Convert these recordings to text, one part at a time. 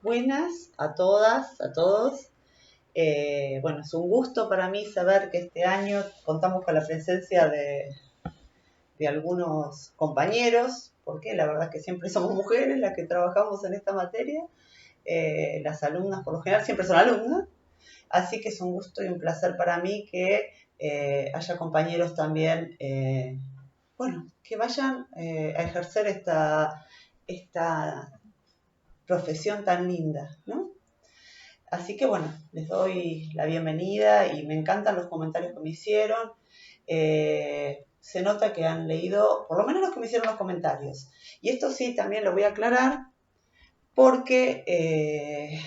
Buenas a todas, a todos. Bueno, es un gusto para mí saber que este año contamos con la presencia de algunos compañeros, porque la verdad es que siempre somos mujeres las que trabajamos en esta materia. Las alumnas por lo general siempre son alumnas, así que es un gusto y un placer para mí que haya compañeros también, bueno, que vayan a ejercer esta profesión tan linda, ¿no? Así que bueno, les doy la bienvenida y me encantan los comentarios que me hicieron. Se nota que han leído, por lo menos los que me hicieron los comentarios. Y esto sí, también lo voy a aclarar porque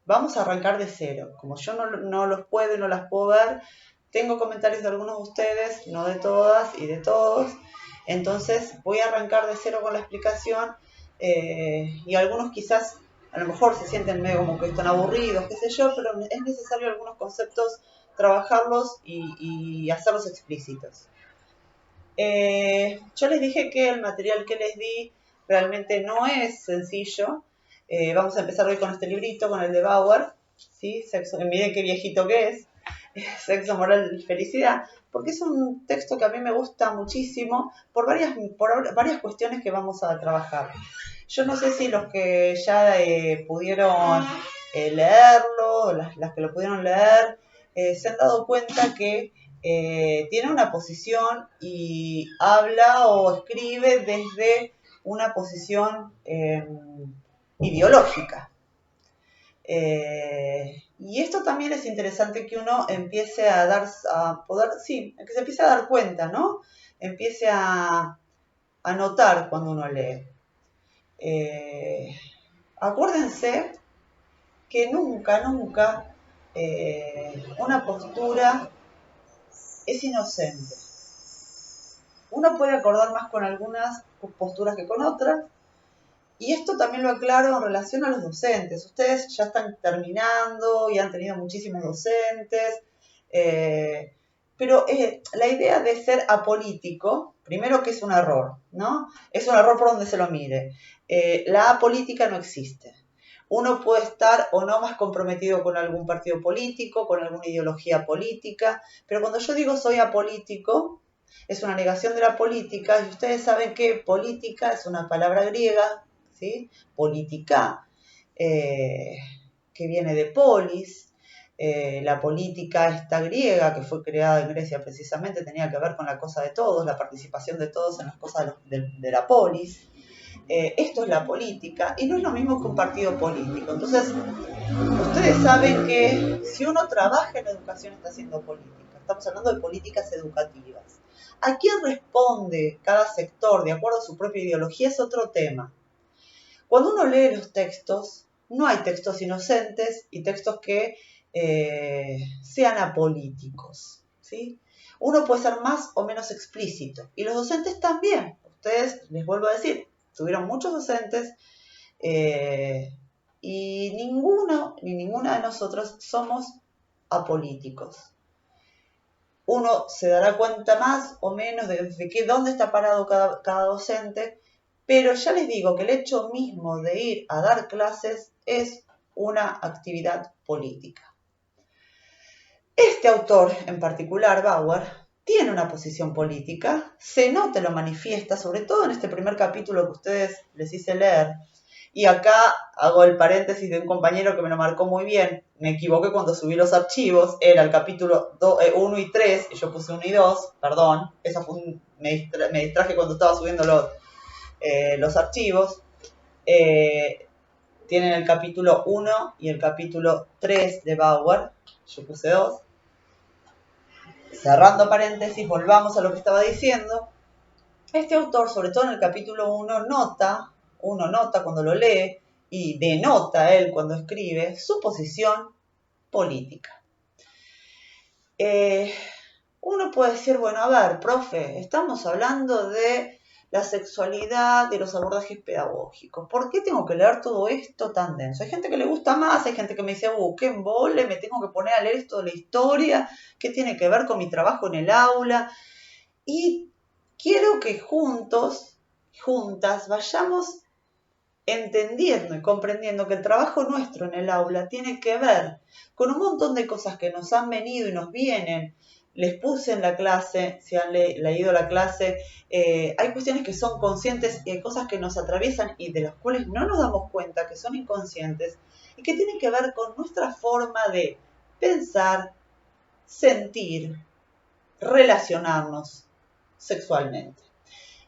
vamos a arrancar de cero. Como yo no los puedo y no las puedo ver, tengo comentarios de algunos de ustedes, no de todas y de todos. Entonces voy a arrancar de cero con la explicación y algunos quizás a lo mejor se sienten medio como que están aburridos, qué sé yo, pero es necesario algunos conceptos trabajarlos y hacerlos explícitos. Yo les dije que el material que les di realmente no es sencillo. Vamos a empezar hoy con este librito, con el de Bauer, ¿sí? Miren qué viejito que es, Sexo, Moral y Felicidad, porque es un texto que a mí me gusta muchísimo por varias cuestiones que vamos a trabajar. Yo no sé si los que ya pudieron leerlo, las que lo pudieron leer, se han dado cuenta que tiene una posición y habla o escribe desde una posición ideológica. Y esto también es interesante que uno empiece que se empiece a dar cuenta, ¿no? Empiece a notar cuando uno lee. Acuérdense que nunca una postura es inocente. Uno puede acordar más con algunas posturas que con otras, y esto también lo aclaro en relación a los docentes. Ustedes ya están terminando y han tenido muchísimos docentes, pero la idea de ser apolítico, primero que es un error, ¿no? Es un error por donde se lo mire. La apolítica no existe. Uno puede estar o no más comprometido con algún partido político, con alguna ideología política, pero cuando yo digo soy apolítico, es una negación de la política, y ustedes saben que política es una palabra griega, ¿sí? Política, que viene de polis. La política esta griega, que fue creada en Grecia precisamente, tenía que ver con la cosa de todos, la participación de todos en las cosas de la polis. Esto es la política y no es lo mismo que un partido político. Entonces, ustedes saben que si uno trabaja en educación está haciendo política. Estamos hablando de políticas educativas. ¿A quién responde cada sector de acuerdo a su propia ideología? Es otro tema. Cuando uno lee los textos, no hay textos inocentes y textos que sean apolíticos, ¿sí? Uno puede ser más o menos explícito y los docentes también. Ustedes, les vuelvo a decir, tuvieron muchos docentes y ninguno ni ninguna de nosotros somos apolíticos. Uno se dará cuenta más o menos de dónde está parado cada docente, pero ya les digo que el hecho mismo de ir a dar clases es una actividad política. Este autor en particular, Bauer, tiene una posición política, se nota, lo manifiesta, sobre todo en este primer capítulo que ustedes les hice leer. Y acá hago el paréntesis de un compañero que me lo marcó muy bien. Me equivoqué cuando subí los archivos. Era el capítulo 1 y 3 y yo puse 1 y 2. Perdón, me distraje cuando estaba subiendo los archivos. Tienen el capítulo 1 y el capítulo 3 de Bauer. Yo puse 2. Cerrando paréntesis, volvamos a lo que estaba diciendo. Este autor, sobre todo en el capítulo 1, uno nota cuando lo lee y denota él cuando escribe su posición política. Uno puede decir, bueno, a ver, profe, estamos hablando de la sexualidad, de los abordajes pedagógicos. ¿Por qué tengo que leer todo esto tan denso? Hay gente que le gusta más, hay gente que me dice, qué embole, me tengo que poner a leer esto de la historia, ¿qué tiene que ver con mi trabajo en el aula? Y quiero que juntas, vayamos entendiendo y comprendiendo que el trabajo nuestro en el aula tiene que ver con un montón de cosas que nos han venido y nos vienen. Les puse en la clase, si han leído la clase, hay cuestiones que son conscientes y hay cosas que nos atraviesan y de las cuales no nos damos cuenta, que son inconscientes y que tienen que ver con nuestra forma de pensar, sentir, relacionarnos sexualmente.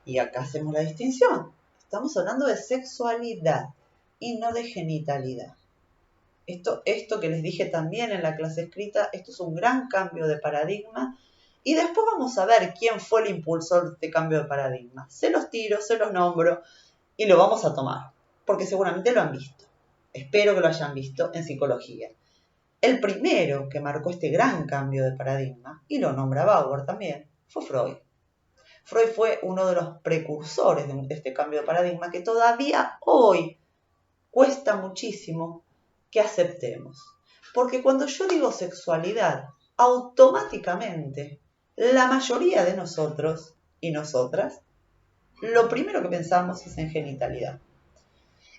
Y acá hacemos la distinción. Estamos hablando de sexualidad y no de genitalidad. Esto que les dije también en la clase escrita, esto es un gran cambio de paradigma y después vamos a ver quién fue el impulsor de este cambio de paradigma. Se los tiro, se los nombro y lo vamos a tomar, porque seguramente lo han visto. Espero que lo hayan visto en psicología. El primero que marcó este gran cambio de paradigma, y lo nombra Bauer también, fue Freud. Freud fue uno de los precursores de este cambio de paradigma que todavía hoy cuesta muchísimo que aceptemos. Porque cuando yo digo sexualidad, automáticamente la mayoría de nosotros y nosotras, lo primero que pensamos es en genitalidad.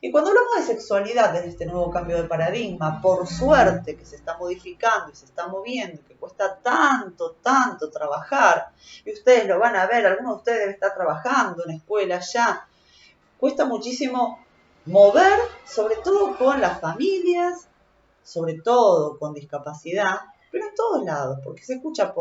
Y cuando hablamos de sexualidad desde este nuevo cambio de paradigma, por suerte que se está modificando y se está moviendo, que cuesta tanto trabajar, y ustedes lo van a ver, algunos de ustedes deben estar trabajando en escuelas ya, cuesta muchísimo mover, sobre todo con las familias, sobre todo con discapacidad, pero en todos lados, porque se escucha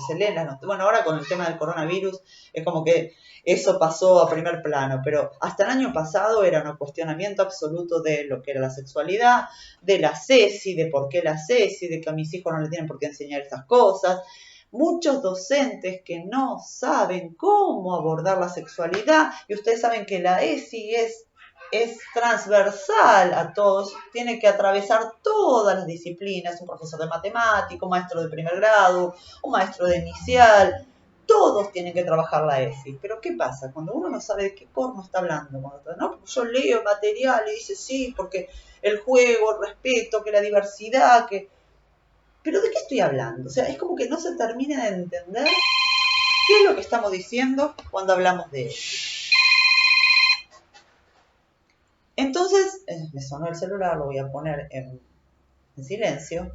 se leen las noticias. Bueno, ahora con el tema del coronavirus es como que eso pasó a primer plano, pero hasta el año pasado era un cuestionamiento absoluto de lo que era la sexualidad, de la CESI, de por qué la CESI, de que a mis hijos no les tienen por qué enseñar estas cosas. Muchos docentes que no saben cómo abordar la sexualidad, y ustedes saben que la ESI es transversal a todos, tiene que atravesar todas las disciplinas, un profesor de matemático, un maestro de primer grado, un maestro de inicial, todos tienen que trabajar la ESI. Pero ¿qué pasa? Cuando uno no sabe de qué porno está hablando, ¿no? Yo leo material y dice sí, porque el juego, el respeto, que la diversidad, que... ¿Pero de qué estoy hablando? O sea, es como que no se termina de entender qué es lo que estamos diciendo cuando hablamos de eso. Entonces, me sonó el celular, lo voy a poner en silencio.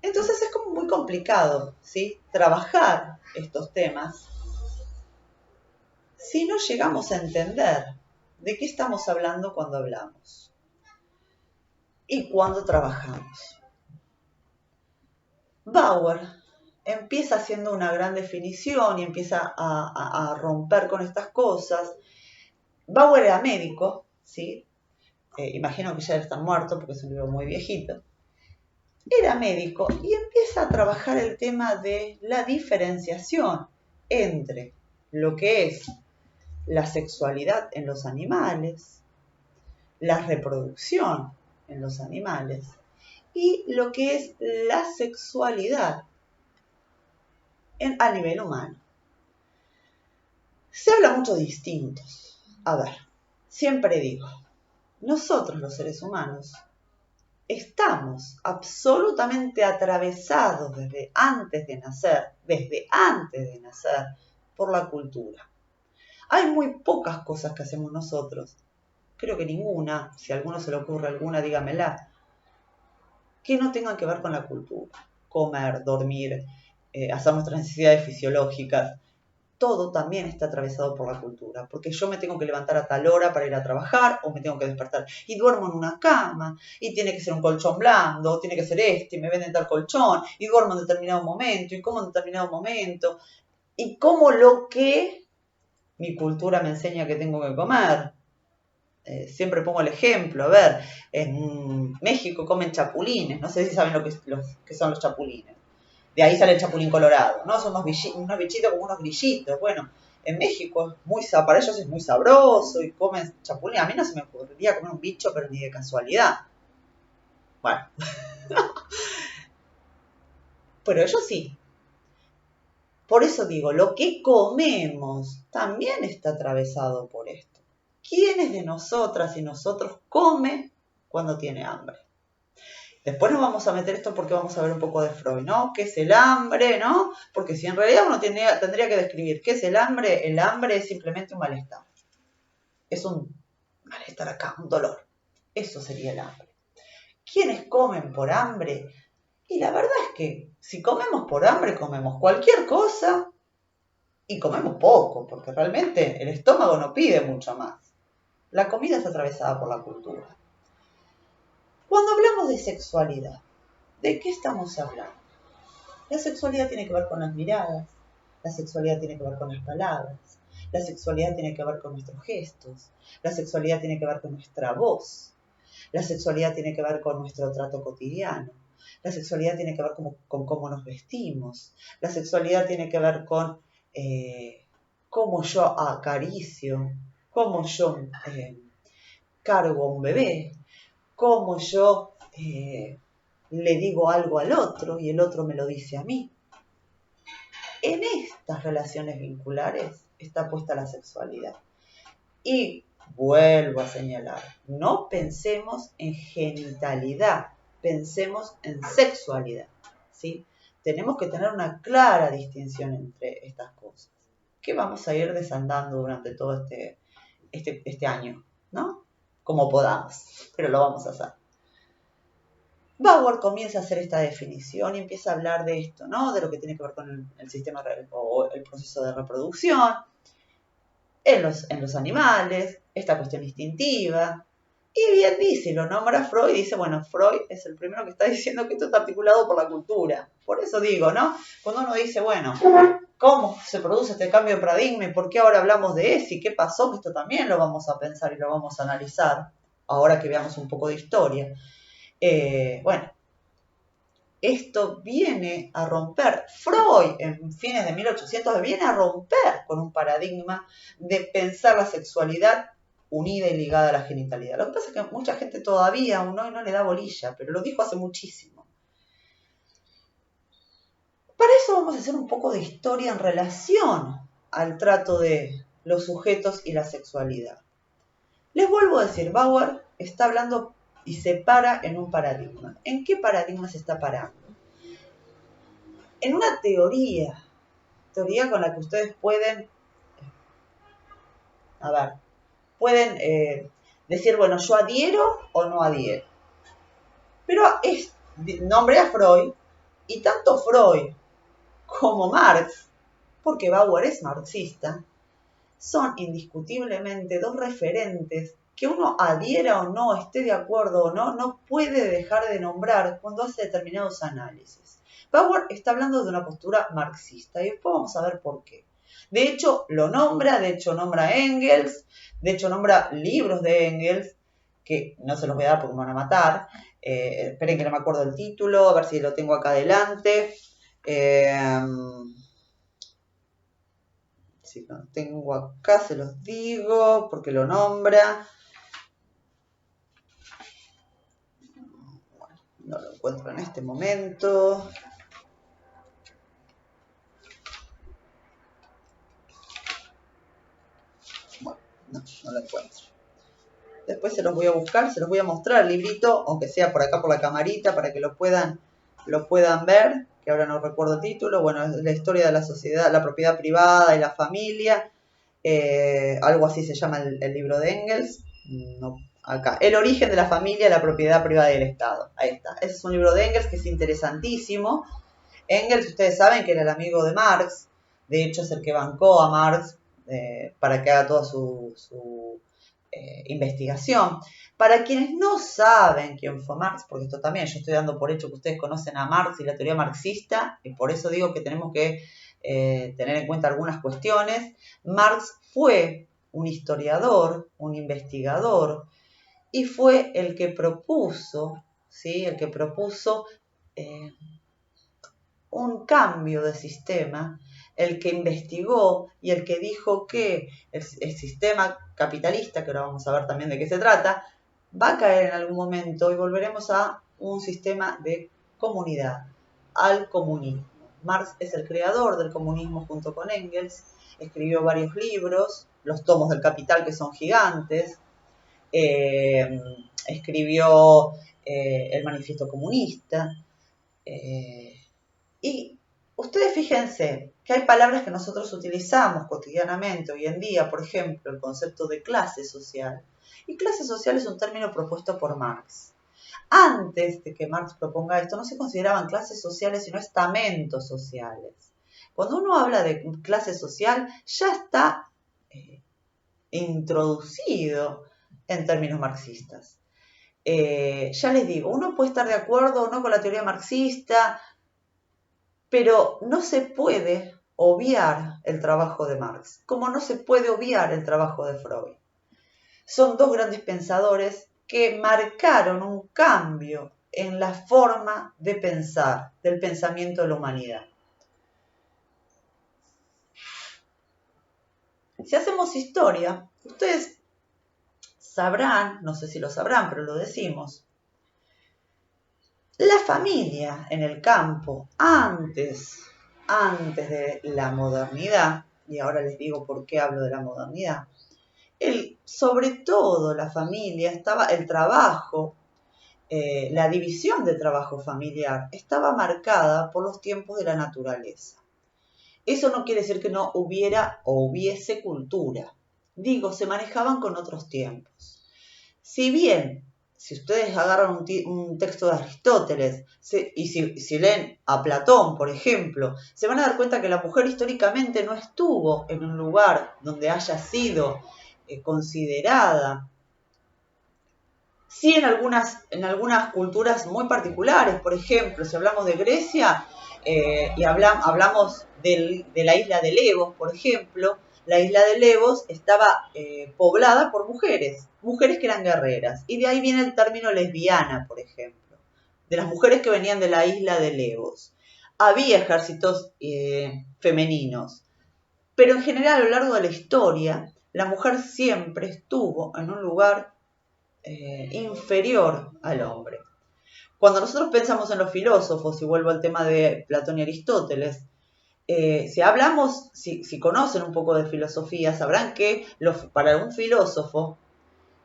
Entonces es como muy complicado, ¿sí? Trabajar estos temas si no llegamos a entender de qué estamos hablando cuando hablamos y cuando trabajamos. Bauer empieza haciendo una gran definición y empieza a romper con estas cosas. Bauer era médico, ¿sí? Imagino que ya está muerto porque es un libro muy viejito. Era médico y empieza a trabajar el tema de la diferenciación entre lo que es la sexualidad en los animales, la reproducción en los animales y lo que es la sexualidad a nivel humano. Se habla mucho de instintos. A ver, siempre digo, nosotros los seres humanos estamos absolutamente atravesados desde antes de nacer, por la cultura. Hay muy pocas cosas que hacemos nosotros, creo que ninguna, si a alguno se le ocurre alguna, dígamela, que no tengan que ver con la cultura. Comer, dormir, hacer nuestras necesidades fisiológicas, todo también está atravesado por la cultura, porque yo me tengo que levantar a tal hora para ir a trabajar o me tengo que despertar y duermo en una cama y tiene que ser un colchón blando, tiene que ser y me venden tal colchón y duermo en determinado momento y como en determinado momento y como lo que mi cultura me enseña que tengo que comer. Siempre pongo el ejemplo, a ver, en México comen chapulines, no sé si saben lo que son los chapulines. De ahí sale el chapulín colorado, ¿no? Son unos bichitos como unos grillitos. Bueno, en México para ellos es muy sabroso y comen chapulín. A mí no se me ocurriría comer un bicho, pero ni de casualidad. Bueno. Pero ellos sí. Por eso digo, lo que comemos también está atravesado por esto. ¿Quiénes de nosotras y nosotros come cuando tiene hambre? Después nos vamos a meter esto porque vamos a ver un poco de Freud, ¿no? ¿Qué es el hambre, no? Porque si en realidad uno tendría que describir qué es el hambre es simplemente un malestar. Es un malestar acá, un dolor. Eso sería el hambre. ¿Quiénes comen por hambre? Y la verdad es que si comemos por hambre, comemos cualquier cosa y comemos poco, porque realmente el estómago no pide mucho más. La comida está atravesada por la cultura. Cuando hablamos de sexualidad, ¿de qué estamos hablando? La sexualidad tiene que ver con las miradas, la sexualidad tiene que ver con las palabras, la sexualidad tiene que ver con nuestros gestos, la sexualidad tiene que ver con nuestra voz, la sexualidad tiene que ver con nuestro trato cotidiano, la sexualidad tiene que ver con cómo nos vestimos, la sexualidad tiene que ver con cómo yo acaricio, cómo yo cargo a un bebé, cómo yo le digo algo al otro y el otro me lo dice a mí. En estas relaciones vinculares está puesta la sexualidad. Y vuelvo a señalar, no pensemos en genitalidad, pensemos en sexualidad, ¿sí? Tenemos que tener una clara distinción entre estas cosas, que vamos a ir desandando durante todo este año, ¿no? Como podamos, pero lo vamos a hacer. Bauer comienza a hacer esta definición y empieza a hablar de esto, ¿no? De lo que tiene que ver con el sistema o el proceso de reproducción en los animales, esta cuestión instintiva. Y bien dice, lo nombra Freud, dice, bueno, Freud es el primero que está diciendo que esto está articulado por la cultura. Por eso digo, ¿no? Cuando uno dice, bueno, ¿cómo se produce este cambio de paradigma y por qué ahora hablamos de eso y qué pasó? Que esto también lo vamos a pensar y lo vamos a analizar, ahora que veamos un poco de historia. Bueno, esto viene a romper, Freud en fines de 1800 viene a romper con un paradigma de pensar la sexualidad unida y ligada a la genitalidad. Lo que pasa es que mucha gente todavía aún hoy no le da bolilla, pero lo dijo hace muchísimo. Para eso vamos a hacer un poco de historia en relación al trato de los sujetos y la sexualidad. Les vuelvo a decir, Bauer está hablando y se para en un paradigma. ¿En qué paradigma se está parando? En una teoría con la que ustedes pueden decir, bueno, yo adhiero o no adhiero. Pero nombré a Freud, y tanto Freud como Marx, porque Bauer es marxista, son indiscutiblemente dos referentes que uno adhiera o no, esté de acuerdo o no, no puede dejar de nombrar cuando hace determinados análisis. Bauer está hablando de una postura marxista y después vamos a ver por qué. De hecho, lo nombra, de hecho nombra a Engels, de hecho nombra libros de Engels, que no se los voy a dar porque me van a matar. Esperen que no me acuerdo el título, a ver si lo tengo acá adelante. Si lo tengo acá, se los digo, porque lo nombra. Bueno, no lo encuentro en este momento. Bueno, no lo encuentro. Después se los voy a buscar, se los voy a mostrar el librito, aunque sea por acá por la camarita, para que lo puedan ver, que ahora no recuerdo el título. Bueno, es la historia de la sociedad, la propiedad privada y la familia. Algo así se llama el libro de Engels. No, acá. El origen de la familia, la propiedad privada y el Estado. Ahí está. Ese es un libro de Engels que es interesantísimo. Engels, ustedes saben que era el amigo de Marx. De hecho, es el que bancó a Marx para que haga toda su investigación. Para quienes no saben quién fue Marx, porque esto también yo estoy dando por hecho que ustedes conocen a Marx y la teoría marxista, y por eso digo que tenemos que tener en cuenta algunas cuestiones. Marx fue un historiador, un investigador, y fue el que propuso, ¿sí? El que propuso un cambio de sistema, el que investigó y el que dijo que el sistema capitalista, que ahora vamos a ver también de qué se trata, va a caer en algún momento y volveremos a un sistema de comunidad, al comunismo. Marx es el creador del comunismo junto con Engels, escribió varios libros, los tomos del Capital que son gigantes, escribió el Manifiesto Comunista, y ustedes fíjense que hay palabras que nosotros utilizamos cotidianamente hoy en día, por ejemplo, el concepto de clase social. Y clase social es un término propuesto por Marx. Antes de que Marx proponga esto, no se consideraban clases sociales, sino estamentos sociales. Cuando uno habla de clase social, ya está introducido en términos marxistas. Ya les digo, uno puede estar de acuerdo o no con la teoría marxista, pero no se puede obviar el trabajo de Marx, como no se puede obviar el trabajo de Freud. Son dos grandes pensadores que marcaron un cambio en la forma de pensar, del pensamiento de la humanidad. Si hacemos historia, ustedes sabrán, no sé si lo sabrán, pero lo decimos, la familia en el campo, antes de la modernidad, y ahora les digo por qué hablo de la modernidad, sobre todo la familia, estaba el trabajo, la división del trabajo familiar, estaba marcada por los tiempos de la naturaleza. Eso no quiere decir que no hubiera o hubiese cultura. Digo, se manejaban con otros tiempos. Si bien, si ustedes agarran un texto de Aristóteles y si leen a Platón, por ejemplo, se van a dar cuenta que la mujer históricamente no estuvo en un lugar donde haya sido considerada. Sí, en algunas culturas muy particulares, por ejemplo, si hablamos de Grecia y hablamos de la isla de Levos, por ejemplo, la isla de Levos estaba poblada por mujeres que eran guerreras, y de ahí viene el término lesbiana, por ejemplo, de las mujeres que venían de la isla de Levos. Había ejércitos femeninos, pero en general a lo largo de la historia, la mujer siempre estuvo en un lugar inferior al hombre. Cuando nosotros pensamos en los filósofos, y vuelvo al tema de Platón y Aristóteles, si conocen un poco de filosofía, sabrán que para un filósofo,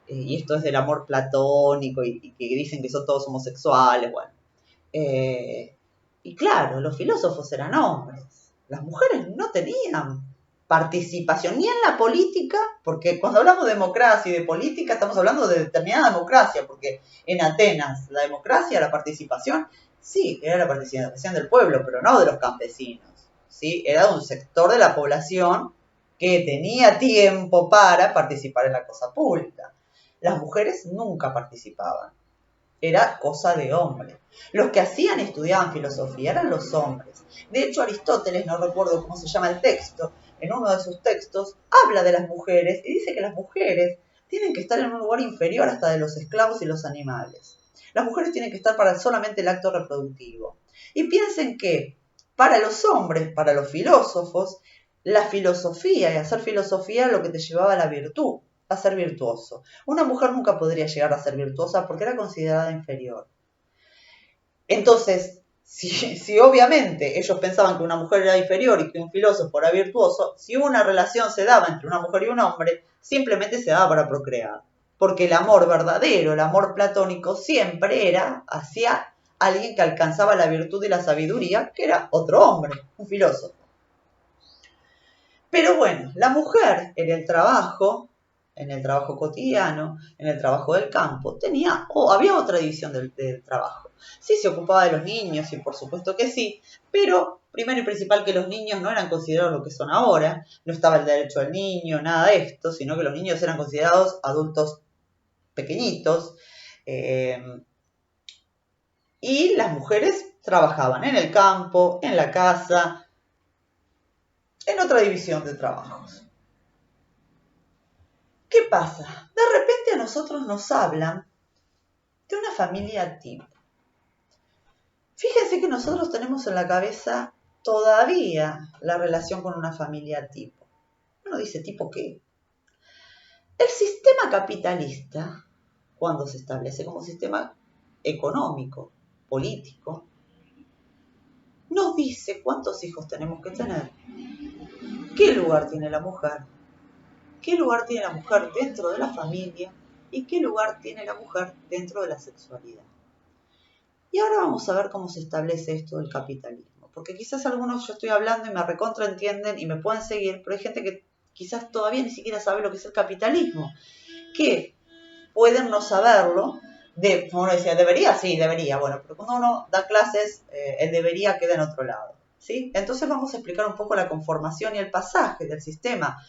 y esto es del amor platónico y que dicen que son todos homosexuales, bueno, y claro, los filósofos eran hombres, las mujeres no tenían participación ni en la política, porque cuando hablamos de democracia y de política estamos hablando de determinada democracia, porque en Atenas la democracia, la participación, sí, era la participación del pueblo, pero no de los campesinos, ¿sí? Era de un sector de la población que tenía tiempo para participar en la cosa pública. Las mujeres nunca participaban, era cosa de hombres. Los que hacían y estudiaban filosofía eran los hombres. De hecho, Aristóteles, no recuerdo cómo se llama el texto, en uno de sus textos habla de las mujeres y dice que las mujeres tienen que estar en un lugar inferior hasta de los esclavos y los animales. Las mujeres tienen que estar para solamente el acto reproductivo. Y piensen que para los hombres, para los filósofos, la filosofía y hacer filosofía es lo que te llevaba a la virtud, a ser virtuoso. Una mujer nunca podría llegar a ser virtuosa porque era considerada inferior. Entonces, si obviamente ellos pensaban que una mujer era inferior y que un filósofo era virtuoso, si una relación se daba entre una mujer y un hombre, simplemente se daba para procrear. Porque el amor verdadero, el amor platónico, siempre era hacia alguien que alcanzaba la virtud y la sabiduría, que era otro hombre, un filósofo. Pero bueno, la mujer en el trabajo cotidiano, en el trabajo del campo, había otra división del trabajo. Sí se ocupaba de los niños, y por supuesto que sí, pero primero y principal que los niños no eran considerados lo que son ahora, no estaba el derecho al niño, nada de esto, sino que los niños eran considerados adultos pequeñitos, y las mujeres trabajaban en el campo, en la casa, en otra división de trabajos. ¿Qué pasa? De repente a nosotros nos hablan de una familia tipo. Fíjense que nosotros tenemos en la cabeza todavía la relación con una familia tipo. Uno dice, ¿tipo qué? El sistema capitalista, cuando se establece como sistema económico, político, nos dice cuántos hijos tenemos que tener, qué lugar tiene la mujer, qué lugar tiene la mujer dentro de la familia y qué lugar tiene la mujer dentro de la sexualidad. Y ahora vamos a ver cómo se establece esto del capitalismo. porque quizás algunos yo estoy hablando y me recontraentienden y me pueden seguir, pero hay gente que quizás todavía ni siquiera sabe lo que es el capitalismo, que pueden no saberlo. Como uno decía, ¿debería? Sí, debería. Bueno, pero cuando uno da clases, el debería queda en otro lado, ¿sí? Entonces vamos a explicar un poco la conformación y el pasaje del sistema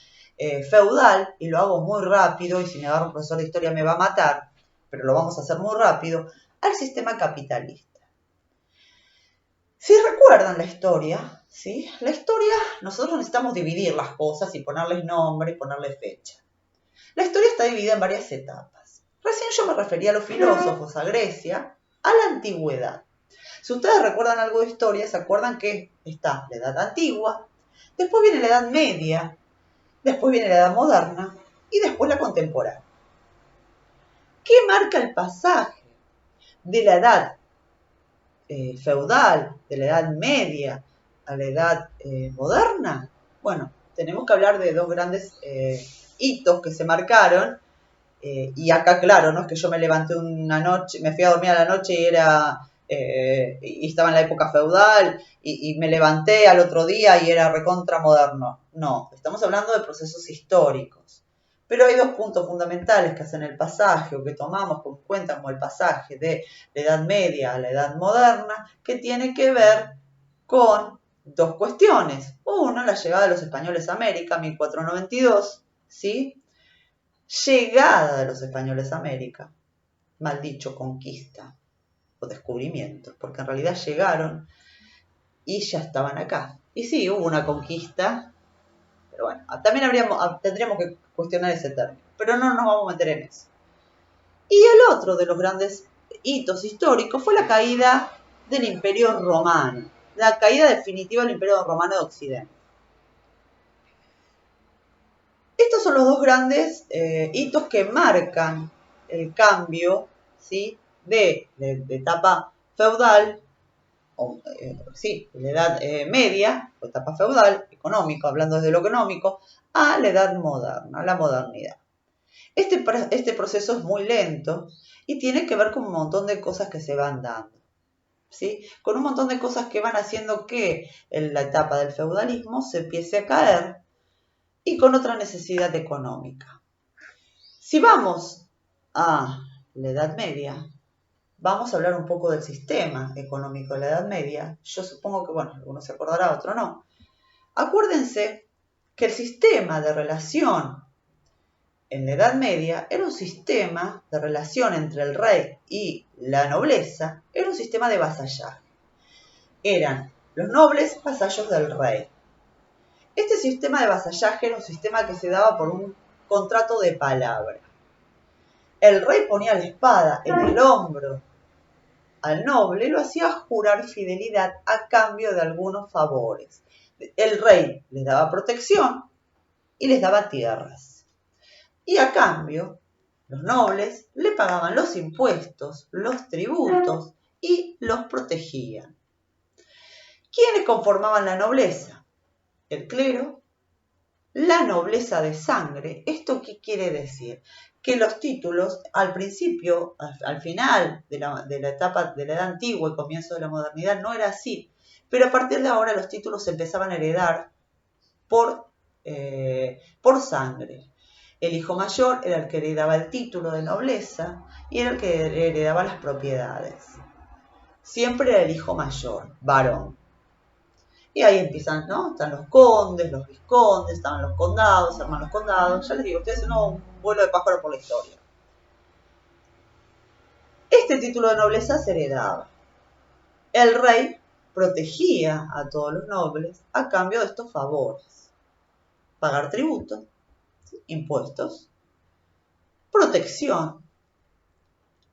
feudal, y lo hago muy rápido, y si me agarra un profesor de historia me va a matar, pero lo vamos a hacer muy rápido, al sistema capitalista. Si recuerdan la historia, ¿sí? La historia, nosotros necesitamos dividir las cosas y ponerles nombre y ponerle fecha. La historia está dividida en varias etapas. Recién yo me refería a los filósofos, a Grecia, a la antigüedad. Si ustedes recuerdan algo de historia, se acuerdan que está la edad antigua, después viene la edad media, después viene la edad moderna y después la contemporánea. ¿Qué marca el pasaje de la edad feudal, de la edad media a la edad moderna? Bueno, tenemos que hablar de dos grandes hitos que se marcaron. Y acá, claro, no es que yo me levanté una noche, me fui a dormir a la noche y estaba en la época feudal y me levanté al otro día y era recontra moderno. No, estamos hablando de procesos históricos. Pero hay dos puntos fundamentales que hacen el pasaje o que tomamos con cuenta como el pasaje de la Edad Media a la Edad Moderna, que tiene que ver con dos cuestiones. Uno, la llegada de los españoles a América, 1492, ¿sí? Llegada de los españoles a América, mal dicho conquista o descubrimiento, porque en realidad llegaron y ya estaban acá. Y sí, hubo una conquista, pero bueno, también tendríamos que cuestionar ese término, pero no nos vamos a meter en eso. Y el otro de los grandes hitos históricos fue la caída del Imperio Romano, la caída definitiva del Imperio Romano de Occidente. Estos son los dos grandes hitos que marcan el cambio, ¿sí? de etapa feudal, de la edad media, o etapa feudal, económico, hablando desde lo económico, a la edad moderna, a la modernidad. Este proceso es muy lento y tiene que ver con un montón de cosas que se van dando, ¿sí? Con un montón de cosas que van haciendo que en la etapa del feudalismo se empiece a caer y con otra necesidad económica. Si vamos a la Edad Media, vamos a hablar un poco del sistema económico de la Edad Media. Yo supongo que, bueno, alguno se acordará, otro no. Acuérdense que el sistema de relación en la Edad Media era un sistema de relación entre el rey y la nobleza, era un sistema de vasallaje. Eran los nobles vasallos del rey. Este sistema de vasallaje era un sistema que se daba por un contrato de palabra. El rey ponía la espada en el hombro al noble y lo hacía jurar fidelidad a cambio de algunos favores. El rey les daba protección y les daba tierras. Y a cambio, los nobles le pagaban los impuestos, los tributos y los protegían. ¿Quiénes conformaban la nobleza? El clero, la nobleza de sangre. ¿Esto qué quiere decir? Que los títulos, al principio, al final de la etapa de la edad antigua y comienzo de la modernidad, no era así. Pero a partir de ahora los títulos se empezaban a heredar por sangre. El hijo mayor era el que heredaba el título de nobleza y era el que heredaba las propiedades. Siempre era el hijo mayor, varón. Y ahí empiezan, ¿no? Están los condes, los vizcondes, estaban los condados, hermanos condados. Ya les digo, ustedes no un vuelo de pájaro por la historia. Este título de nobleza se heredaba. El rey protegía a todos los nobles a cambio de estos favores. Pagar tributo, impuestos, protección.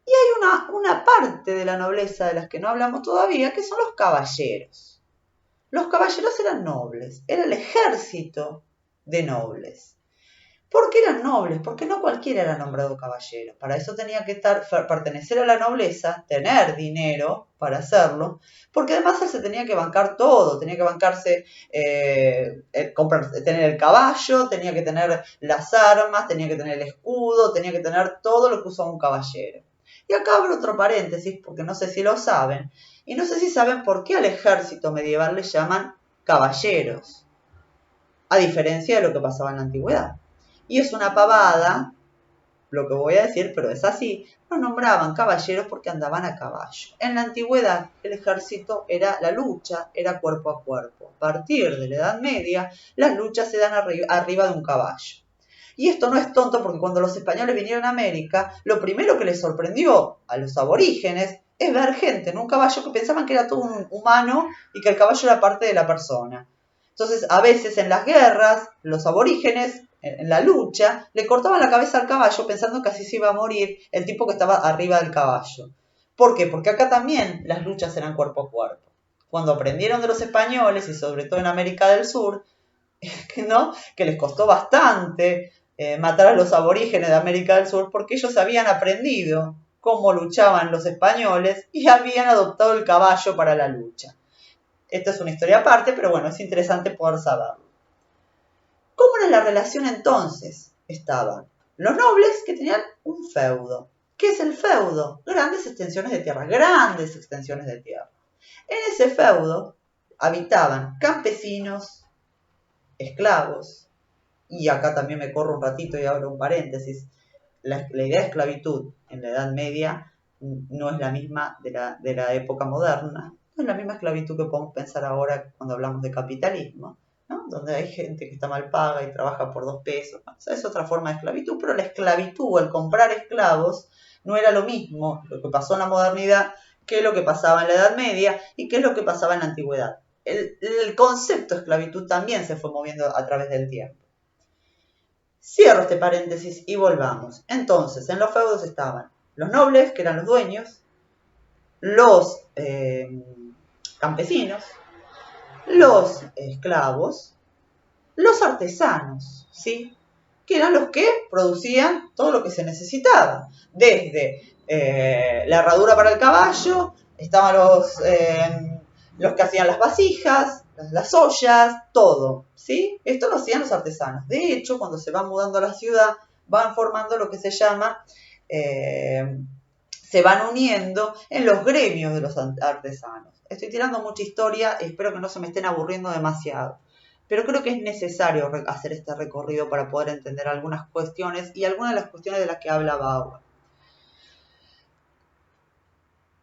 Y hay una parte de la nobleza de las que no hablamos todavía, que son los caballeros. Los caballeros eran nobles, era el ejército de nobles. ¿Por qué eran nobles? Porque no cualquiera era nombrado caballero. Para eso tenía que pertenecer a la nobleza, tener dinero para hacerlo, porque además él se tenía que bancar todo, tenía que bancarse, tener el caballo, tenía que tener las armas, tenía que tener el escudo, tenía que tener todo lo que usa un caballero. Y acá abro otro paréntesis, porque no sé si lo saben, Y no sé si saben por qué al ejército medieval le llaman caballeros, a diferencia de lo que pasaba en la antigüedad. Y es una pavada lo que voy a decir, pero es así. Los nombraban caballeros porque andaban a caballo. En la antigüedad el ejército era la lucha, era cuerpo a cuerpo. A partir de la Edad Media las luchas se dan arriba de un caballo. Y esto no es tonto porque cuando los españoles vinieron a América, lo primero que les sorprendió a los aborígenes es ver gente en un caballo que pensaban que era todo un humano y que el caballo era parte de la persona. Entonces, a veces en las guerras, los aborígenes, en la lucha, le cortaban la cabeza al caballo pensando que así se iba a morir el tipo que estaba arriba del caballo. ¿Por qué? Porque acá también las luchas eran cuerpo a cuerpo. Cuando aprendieron de los españoles, y sobre todo en América del Sur, ¿no? Que les costó bastante matar a los aborígenes de América del Sur porque ellos habían aprendido cómo luchaban los españoles y habían adoptado el caballo para la lucha. Esta es una historia aparte, pero bueno, es interesante poder saberlo. ¿Cómo era la relación entonces? Estaban los nobles que tenían un feudo. ¿Qué es el feudo? Grandes extensiones de tierra, grandes extensiones de tierra. En ese feudo habitaban campesinos, esclavos, y acá también me corro un ratito y abro un paréntesis. La idea de esclavitud en la Edad Media no es la misma de la época moderna, no es la misma esclavitud que podemos pensar ahora cuando hablamos de capitalismo, ¿no? Donde hay gente que está mal paga y trabaja por 2 pesos. O sea, es otra forma de esclavitud, pero la esclavitud, el comprar esclavos, no era lo mismo lo que pasó en la modernidad que lo que pasaba en la Edad Media y que es lo que pasaba en la antigüedad. El concepto de esclavitud también se fue moviendo a través del tiempo. Cierro este paréntesis y volvamos. Entonces, en los feudos estaban los nobles, que eran los dueños, los campesinos, los esclavos, los artesanos, ¿sí? Que eran los que producían todo lo que se necesitaba. Desde la herradura para el caballo, estaban los que hacían las vasijas, las ollas, todo, ¿sí? Esto lo hacían los artesanos. De hecho, cuando se van mudando a la ciudad, van formando lo que se llama, se van uniendo en los gremios de los artesanos. Estoy tirando mucha historia, espero que no se me estén aburriendo demasiado. Pero creo que es necesario hacer este recorrido para poder entender algunas cuestiones y algunas de las cuestiones de las que hablaba ahora.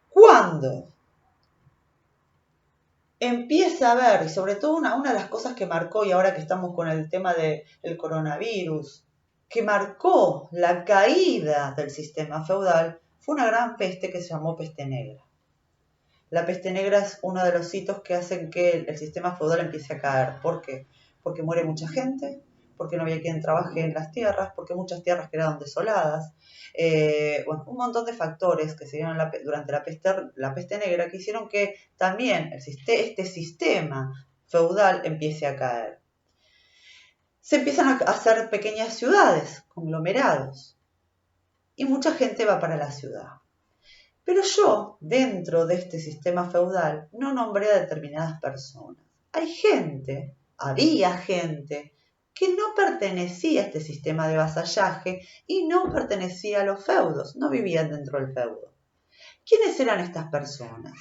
Cuando empieza a ver, y sobre todo una de las cosas que marcó, y ahora que estamos con el tema del coronavirus, que marcó la caída del sistema feudal, fue una gran peste que se llamó peste negra. La peste negra es uno de los hitos que hacen que el sistema feudal empiece a caer. ¿Por qué? Porque muere mucha gente, porque no había quien trabaje en las tierras, porque muchas tierras quedaron desoladas. Bueno, un montón de factores que se dieron durante la peste negra que hicieron que también este sistema feudal empiece a caer. Se empiezan a hacer pequeñas ciudades, conglomerados, y mucha gente va para la ciudad. Pero yo, dentro de este sistema feudal, no nombré a determinadas personas. Había gente que no pertenecía a este sistema de vasallaje y no pertenecía a los feudos, no vivían dentro del feudo. ¿Quiénes eran estas personas?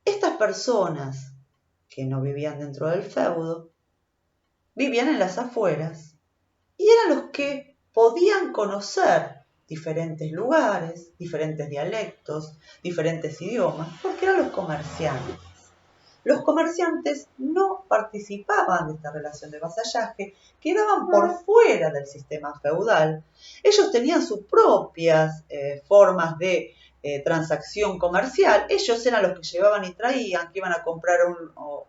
Estas personas que no vivían dentro del feudo, vivían en las afueras y eran los que podían conocer diferentes lugares, diferentes dialectos, diferentes idiomas, porque eran los comerciantes. Los comerciantes no participaban de esta relación de vasallaje, quedaban por fuera del sistema feudal. Ellos tenían sus propias formas de transacción comercial. Ellos eran los que llevaban y traían, que iban a comprar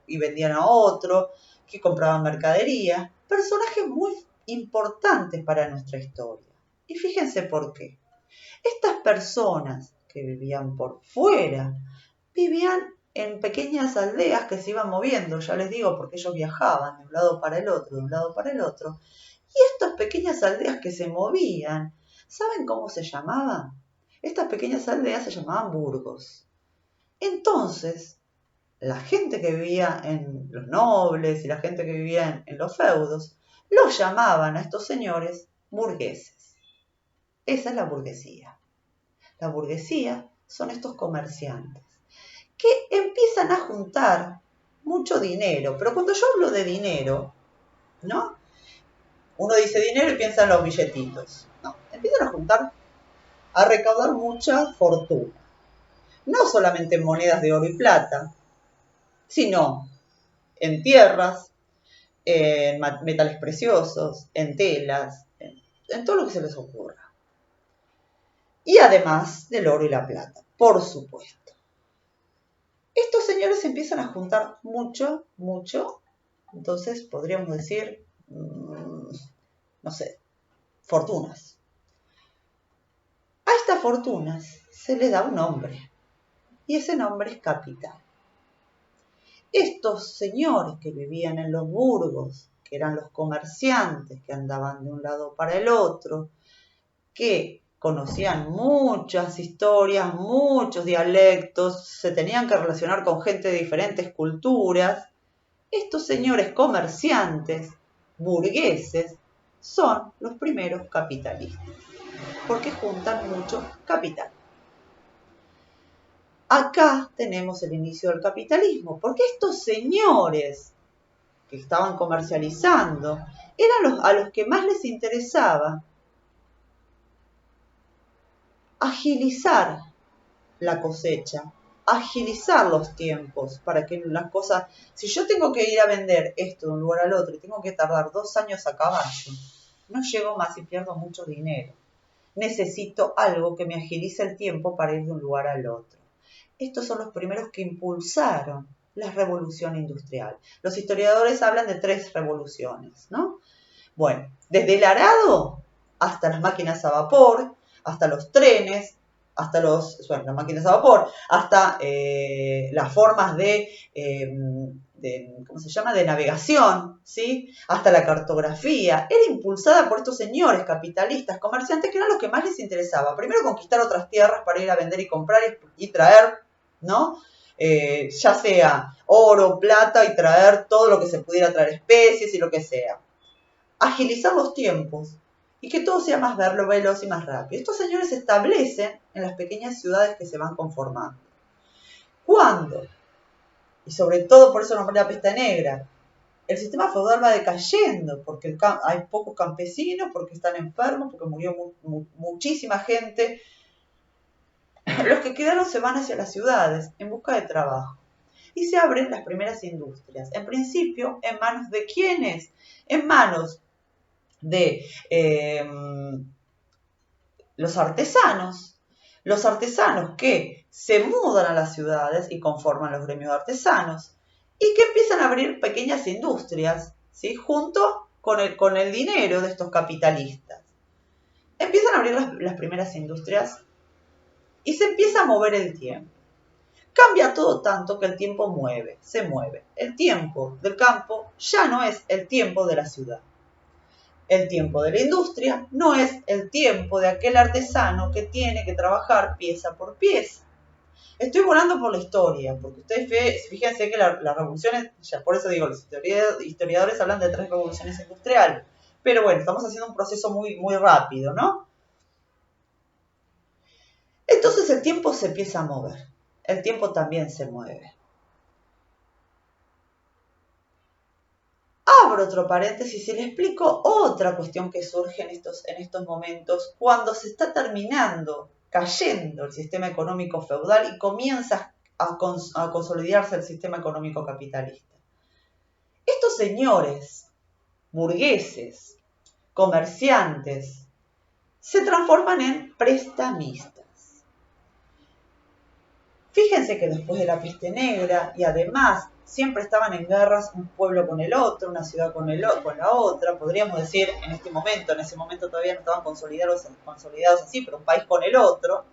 y vendían a otro, que compraban mercadería. Personajes muy importantes para nuestra historia. Y fíjense por qué. Estas personas que vivían por fuera, vivían en pequeñas aldeas que se iban moviendo, ya les digo, porque ellos viajaban de un lado para el otro, de un lado para el otro. Y estas pequeñas aldeas que se movían, ¿saben cómo se llamaban? Estas pequeñas aldeas se llamaban burgos. Entonces, la gente que vivía en los nobles y la gente que vivía en los feudos, los llamaban a estos señores burgueses. Esa es la burguesía. La burguesía son estos comerciantes, que empiezan a juntar mucho dinero. Pero cuando yo hablo de dinero, ¿no? Uno dice dinero y piensa en los billetitos. No, empiezan a juntar, a recaudar mucha fortuna. No solamente en monedas de oro y plata, sino en tierras, en metales preciosos, en telas, en todo lo que se les ocurra. Y además del oro y la plata, por supuesto. Estos señores empiezan a juntar mucho, mucho, entonces podríamos decir, no sé, fortunas. A estas fortunas se les da un nombre, y ese nombre es capital. Estos señores que vivían en los burgos, que eran los comerciantes que andaban de un lado para el otro, que conocían muchas historias, muchos dialectos, se tenían que relacionar con gente de diferentes culturas, estos señores comerciantes, burgueses, son los primeros capitalistas, porque juntan mucho capital. Acá tenemos el inicio del capitalismo, porque estos señores que estaban comercializando eran a los que más les interesaba agilizar la cosecha, agilizar los tiempos para que las cosas, si yo tengo que ir a vender esto de un lugar al otro y tengo que tardar 2 años a caballo, no llego más y pierdo mucho dinero. Necesito algo que me agilice el tiempo para ir de un lugar al otro. Estos son los primeros que impulsaron la revolución industrial. Los historiadores hablan de 3 revoluciones, ¿no? Bueno, desde el arado hasta las máquinas a vapor, hasta los trenes, hasta las máquinas a vapor, hasta las formas ¿cómo se llama?, de navegación, ¿sí? Hasta la cartografía, era impulsada por estos señores capitalistas, comerciantes, que eran los que más les interesaba. Primero conquistar otras tierras para ir a vender y comprar y traer, ¿no? Ya sea oro, plata, y traer todo lo que se pudiera traer, especies y lo que sea. Agilizar los tiempos y que todo sea más veloz y más rápido. Estos señores se establecen en las pequeñas ciudades que se van conformando. ¿Cuándo? Y sobre todo, por eso nombré la peste negra, el sistema feudal va decayendo, porque hay pocos campesinos, porque están enfermos, porque murió muchísima gente. Los que quedaron se van hacia las ciudades en busca de trabajo. Y se abren las primeras industrias. En principio, ¿en manos de quiénes? En manos de los artesanos que se mudan a las ciudades y conforman los gremios de artesanos y que empiezan a abrir pequeñas industrias, ¿sí?, junto con el dinero de estos capitalistas. Empiezan a abrir las primeras industrias y se empieza a mover el tiempo. Cambia todo tanto que el tiempo se mueve. El tiempo del campo ya no es el tiempo de la ciudad. El tiempo de la industria no es el tiempo de aquel artesano que tiene que trabajar pieza por pieza. Estoy volando por la historia, porque ustedes fíjense que las revoluciones, ya por eso digo, los historiadores hablan de 3 revoluciones industriales. Pero bueno, estamos haciendo un proceso muy, muy rápido, ¿no? Entonces el tiempo se empieza a mover. El tiempo también se mueve. Abro otro paréntesis y le explico otra cuestión que surge en estos momentos, cuando se está cayendo el sistema económico feudal y comienza a consolidarse el sistema económico capitalista. Estos señores burgueses, comerciantes, se transforman en prestamistas. Fíjense que después de la peste negra, y además siempre estaban en guerras un pueblo con el otro, una ciudad con la otra, podríamos decir en ese momento todavía no estaban consolidados así, pero un país con el otro,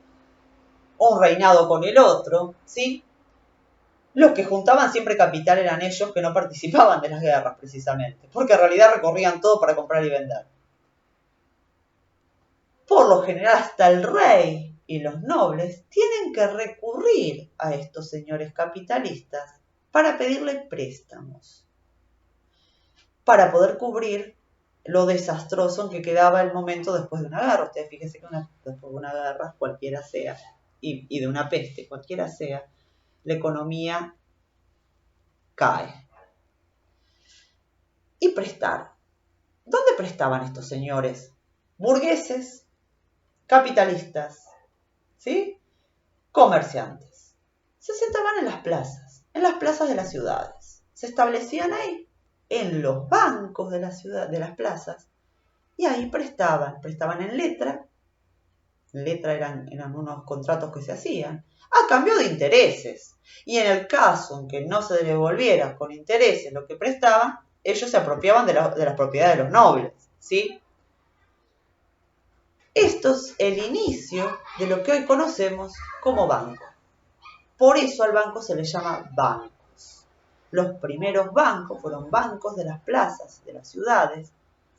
o un reinado con el otro, ¿sí? Los que juntaban siempre capital eran ellos, que no participaban de las guerras precisamente, porque en realidad recorrían todo para comprar y vender. Por lo general, hasta el rey y los nobles tienen que recurrir a estos señores capitalistas para pedirle préstamos, para poder cubrir lo desastroso en que quedaba el momento después de una guerra. Ustedes fíjense que después de una guerra, cualquiera sea, y de una peste, cualquiera sea, la economía cae. Y prestar. ¿Dónde prestaban estos señores? Burgueses, capitalistas, ¿sí? Comerciantes. Se sentaban en las plazas de las ciudades. Se establecían ahí, en los bancos de la ciudad, de las plazas, y ahí prestaban en letra eran unos contratos que se hacían, a cambio de intereses. Y en el caso en que no se devolviera con intereses lo que prestaban, ellos se apropiaban de las propiedades de los nobles, ¿sí? Esto es el inicio de lo que hoy conocemos como banco. Por eso al banco se le llama bancos. Los primeros bancos fueron bancos de las plazas, de las ciudades,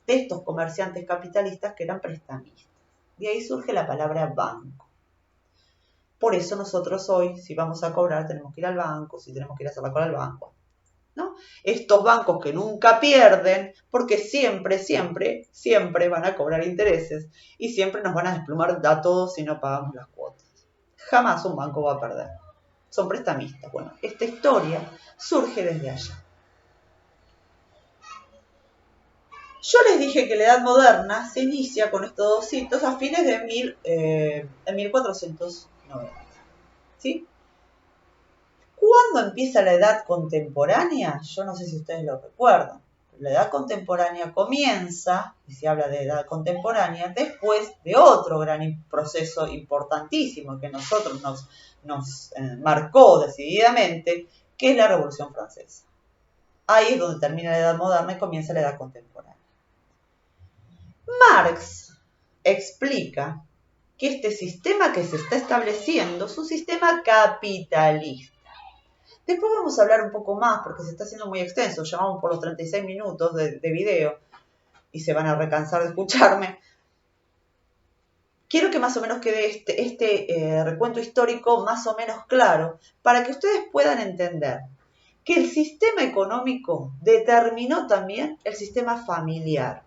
de estos comerciantes capitalistas que eran prestamistas. De ahí surge la palabra banco. Por eso nosotros hoy, si vamos a cobrar, tenemos que ir al banco, si tenemos que ir a hacer la cola al banco, ¿no? Estos bancos que nunca pierden, porque siempre van a cobrar intereses y siempre nos van a desplumar a todos si no pagamos las cuotas. Jamás un banco va a perder. Son prestamistas. Bueno, esta historia surge desde allá. Yo les dije que la Edad Moderna se inicia con estos dos hitos a fines de 1490. ¿Sí? ¿Cuándo empieza la Edad Contemporánea? Yo no sé si ustedes lo recuerdan. La Edad Contemporánea comienza, y se habla de Edad Contemporánea, después de otro gran proceso importantísimo que nosotros nos marcó decididamente, que es la Revolución Francesa. Ahí es donde termina la Edad Moderna y comienza la Edad Contemporánea. Marx explica que este sistema que se está estableciendo es un sistema capitalista. Después vamos a hablar un poco más porque se está haciendo muy extenso, ya vamos por los 36 minutos de video y se van a recansar de escucharme. Quiero que más o menos quede este recuento histórico más o menos claro para que ustedes puedan entender que el sistema económico determinó también el sistema familiar.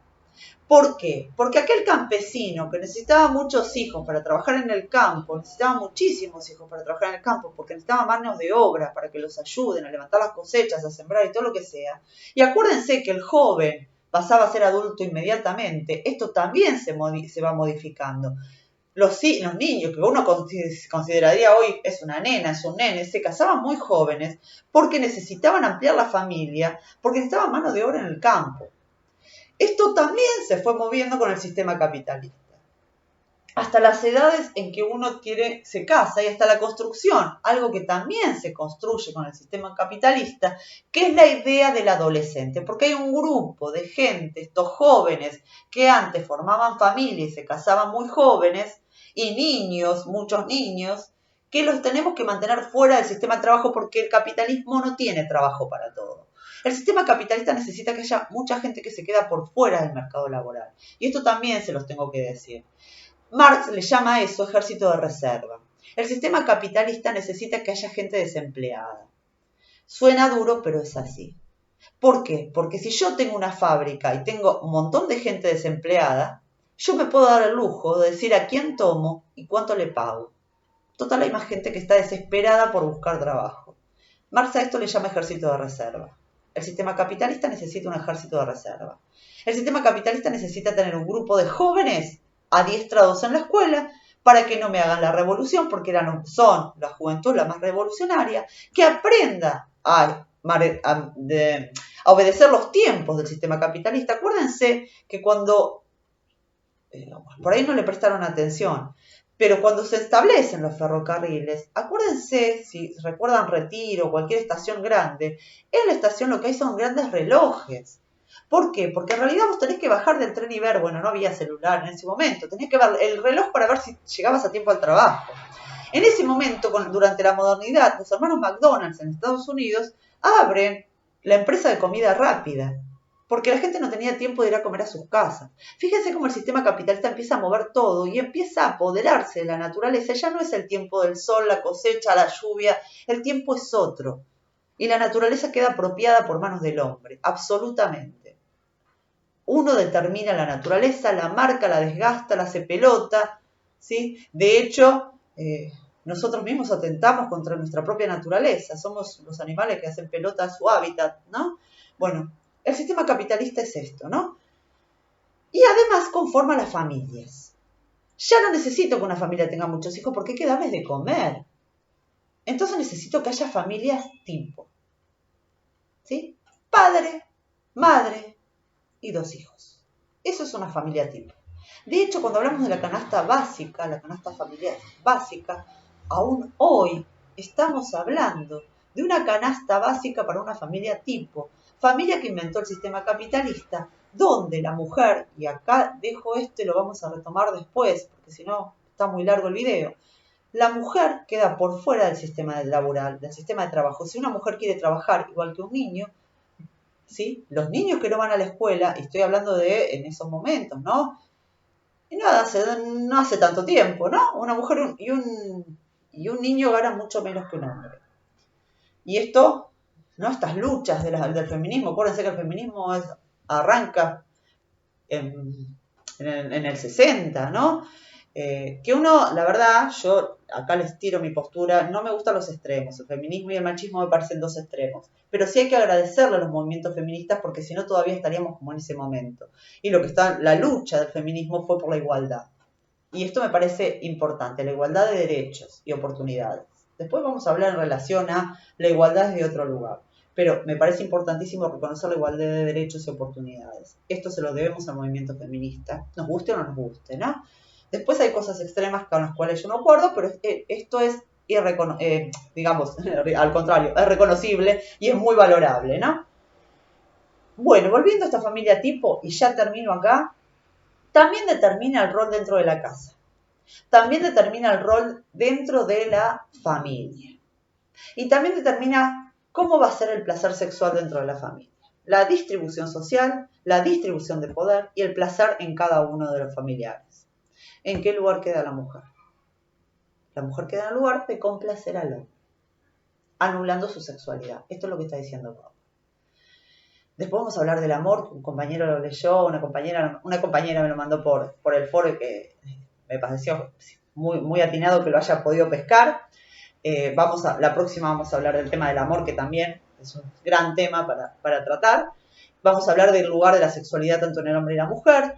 ¿Por qué? Porque aquel campesino que necesitaba muchos hijos para trabajar en el campo, necesitaba muchísimos hijos para trabajar en el campo, porque necesitaba manos de obra para que los ayuden a levantar las cosechas, a sembrar y todo lo que sea. Y acuérdense que el joven pasaba a ser adulto inmediatamente. Esto también se va modificando. Los niños, que uno consideraría hoy es una nena, es un nene, se casaban muy jóvenes porque necesitaban ampliar la familia, porque necesitaban mano de obra en el campo. Esto también se fue moviendo con el sistema capitalista. Hasta las edades en que uno se casa y hasta la construcción, algo que también se construye con el sistema capitalista, que es la idea del adolescente, porque hay un grupo de gente, estos jóvenes, que antes formaban familia y se casaban muy jóvenes, y niños, muchos niños, que los tenemos que mantener fuera del sistema de trabajo porque el capitalismo no tiene trabajo para todo. El sistema capitalista necesita que haya mucha gente que se queda por fuera del mercado laboral. Y esto también se los tengo que decir. Marx le llama a eso ejército de reserva. El sistema capitalista necesita que haya gente desempleada. Suena duro, pero es así. ¿Por qué? Porque si yo tengo una fábrica y tengo un montón de gente desempleada, yo me puedo dar el lujo de decir a quién tomo y cuánto le pago. Total, hay más gente que está desesperada por buscar trabajo. Marx a esto le llama ejército de reserva. El sistema capitalista necesita un ejército de reserva. El sistema capitalista necesita tener un grupo de jóvenes adiestrados en la escuela para que no me hagan la revolución, porque son la juventud la más revolucionaria, que aprenda a obedecer los tiempos del sistema capitalista. Acuérdense que cuando, por ahí no le prestaron atención, pero cuando se establecen los ferrocarriles, acuérdense, si recuerdan Retiro o cualquier estación grande, en la estación lo que hay son grandes relojes. ¿Por qué? Porque en realidad vos tenés que bajar del tren y ver, bueno, no había celular en ese momento, tenés que ver el reloj para ver si llegabas a tiempo al trabajo. En ese momento, durante la modernidad, los hermanos McDonald's en Estados Unidos abren la empresa de comida rápida, porque la gente no tenía tiempo de ir a comer a sus casas. Fíjense cómo el sistema capitalista empieza a mover todo y empieza a apoderarse de la naturaleza. Ya no es el tiempo del sol, la cosecha, la lluvia, el tiempo es otro. Y la naturaleza queda apropiada por manos del hombre, absolutamente. Uno determina la naturaleza, la marca, la desgasta, la hace pelota, ¿sí? De hecho, nosotros mismos atentamos contra nuestra propia naturaleza, somos los animales que hacen pelota a su hábitat, ¿no? Bueno, el sistema capitalista es esto, ¿no? Y además conforma las familias. Ya no necesito que una familia tenga muchos hijos porque hay que darles de comer. Entonces necesito que haya familias tipo, ¿sí? Padre, madre y 2 hijos. Eso es una familia tipo. De hecho, cuando hablamos de la canasta básica, la canasta familiar básica, aún hoy estamos hablando de una canasta básica para una familia tipo, familia que inventó el sistema capitalista, donde la mujer, y acá dejo esto y lo vamos a retomar después, porque si no está muy largo el video, la mujer queda por fuera del sistema laboral, del sistema de trabajo. Si una mujer quiere trabajar igual que un niño, ¿sí? Los niños que no van a la escuela, y estoy hablando de en esos momentos, ¿no? Y nada, no hace tanto tiempo, ¿no? Una mujer y un niño ganan mucho menos que un hombre. Y esto, ¿no? Estas luchas del feminismo, acuérdense que el feminismo arranca en el 60, ¿no? Que uno, la verdad, yo acá les tiro mi postura, no me gustan los extremos, el feminismo y el machismo me parecen 2 extremos, pero sí hay que agradecerle a los movimientos feministas porque si no todavía estaríamos como en ese momento. Y la lucha del feminismo fue por la igualdad. Y esto me parece importante, la igualdad de derechos y oportunidades. Después vamos a hablar en relación a la igualdad desde otro lugar. Pero me parece importantísimo reconocer la igualdad de derechos y oportunidades. Esto se lo debemos al movimiento feminista, nos guste o no nos guste, ¿no? Después hay cosas extremas con las cuales yo no acuerdo, pero esto es, digamos, al contrario, es reconocible y es muy valorable, ¿no? Bueno, volviendo a esta familia tipo, y ya termino acá, también determina el rol dentro de la casa. También determina el rol dentro de la familia. Y también determina cómo va a ser el placer sexual dentro de la familia. La distribución social, la distribución de poder y el placer en cada uno de los familiares. ¿En qué lugar queda la mujer? La mujer queda en el lugar de complacer al hombre, anulando su sexualidad. Esto es lo que está diciendo Pablo. Después vamos a hablar del amor, un compañero lo leyó, una compañera me lo mandó por el foro y que me pareció muy, muy atinado que lo haya podido pescar. La próxima vamos a hablar del tema del amor, que también es un gran tema para tratar. Vamos a hablar del lugar de la sexualidad tanto en el hombre y la mujer.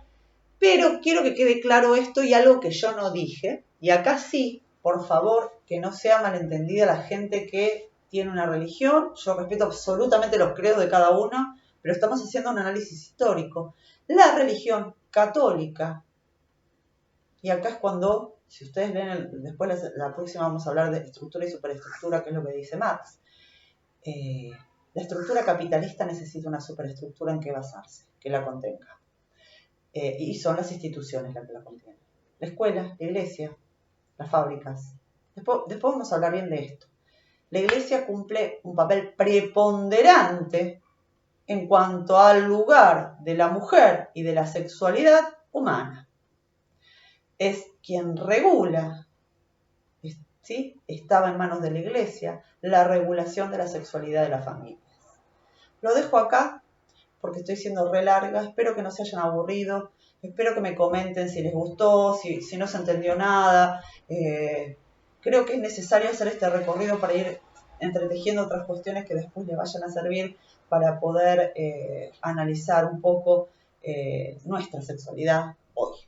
Pero quiero que quede claro esto y algo que yo no dije. Y acá sí, por favor, que no sea malentendida la gente que tiene una religión. Yo respeto absolutamente los credos de cada uno, pero estamos haciendo un análisis histórico. La religión católica, y acá es cuando, si ustedes leen, después la próxima vamos a hablar de estructura y superestructura, que es lo que dice Marx. La estructura capitalista necesita una superestructura en que basarse, que la contenga. Y son las instituciones las que la contienen. La escuela, la iglesia, las fábricas. Después vamos a hablar bien de esto. La iglesia cumple un papel preponderante en cuanto al lugar de la mujer y de la sexualidad humana. Es quien regula, ¿sí? Estaba en manos de la iglesia la regulación de la sexualidad de las familias. Lo dejo acá porque estoy siendo re larga, espero que no se hayan aburrido, espero que me comenten si les gustó, si no se entendió nada. Creo que es necesario hacer este recorrido para ir entretejiendo otras cuestiones que después les vayan a servir para poder analizar un poco nuestra sexualidad hoy.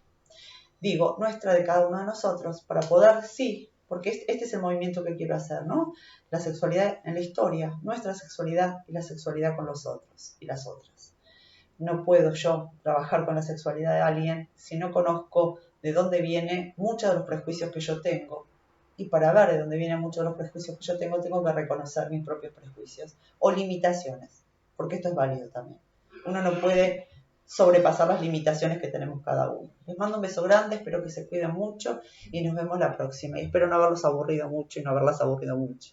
Digo, nuestra de cada uno de nosotros, para poder, sí, porque este es el movimiento que quiero hacer, ¿no? La sexualidad en la historia, nuestra sexualidad y la sexualidad con los otros y las otras. No puedo yo trabajar con la sexualidad de alguien si no conozco de dónde vienen muchos de los prejuicios que yo tengo. Y para ver de dónde vienen muchos de los prejuicios que yo tengo que reconocer mis propios prejuicios o limitaciones, porque esto es válido también. Uno no puede sobrepasar las limitaciones que tenemos cada uno. Les mando un beso grande, espero que se cuiden mucho y nos vemos la próxima. Y espero no haberlos aburrido mucho y no haberlas aburrido mucho.